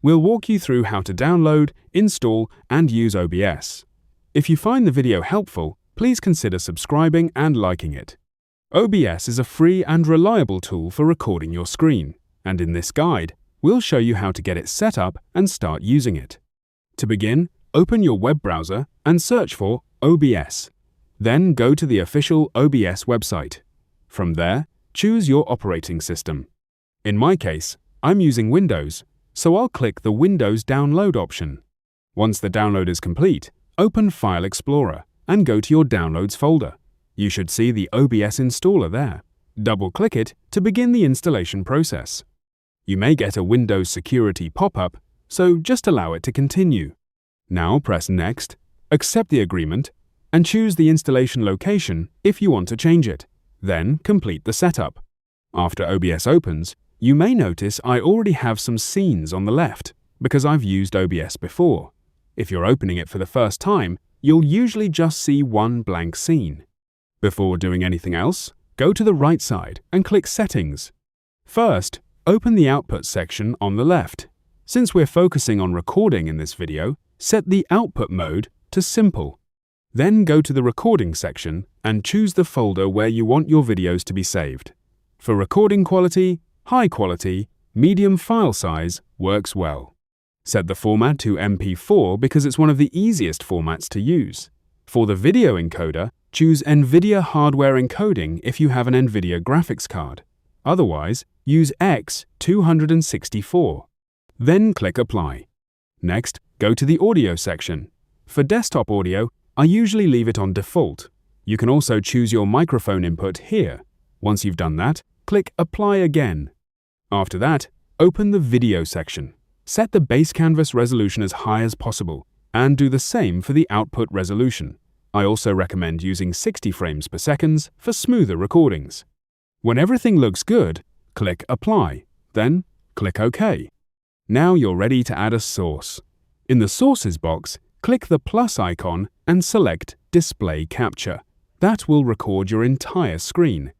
we'll walk you through how to download, install, and use OBS. If you find the video helpful, please consider subscribing and liking it. OBS is a free and reliable tool for recording your screen, and in this guide, we'll show you how to get it set up and start using it. To begin, open your web browser and search for OBS. Then go to the official OBS website. From there, choose your operating system. In my case, I'm using Windows, so I'll click the Windows Download option. Once the download is complete, open File Explorer and go to your Downloads folder. You should see the OBS installer there. Double-click it to begin the installation process. You may get a Windows security pop-up, so just allow it to continue. Now press Next, accept the agreement, and choose the installation location if you want to change it. Then complete the setup. After OBS opens, you may notice I already have some scenes on the left because I've used OBS before. If you're opening it for the first time, you'll usually just see one blank scene. Before doing anything else, go to the right side and click Settings. First, open the Output section on the left. Since we're focusing on recording in this video, set the output mode to Simple. Then go to the Recording section and choose the folder where you want your videos to be saved. For recording quality, high quality, medium file size works well. Set the format to MP4 because it's one of the easiest formats to use. For the video encoder, choose NVIDIA hardware encoding if you have an NVIDIA graphics card. Otherwise, use X264. Then click Apply. Next, go to the Audio section. For desktop audio, I usually leave it on default. You can also choose your microphone input here. Once you've done that, click Apply again. After that, open the Video section. Set the base canvas resolution as high as possible, and do the same for the output resolution. I also recommend using 60 frames per second for smoother recordings. When everything looks good, click Apply, then click OK. Now you're ready to add a source. In the Sources box, click the plus icon and select Display Capture. That will record your entire screen.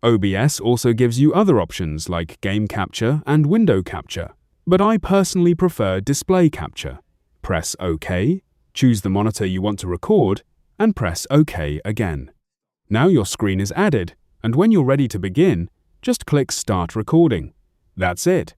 OBS also gives you other options like Game Capture and Window Capture, but I personally prefer Display Capture. Press OK, choose the monitor you want to record, and press OK again. Now your screen is added, and when you're ready to begin, just click Start Recording. That's it.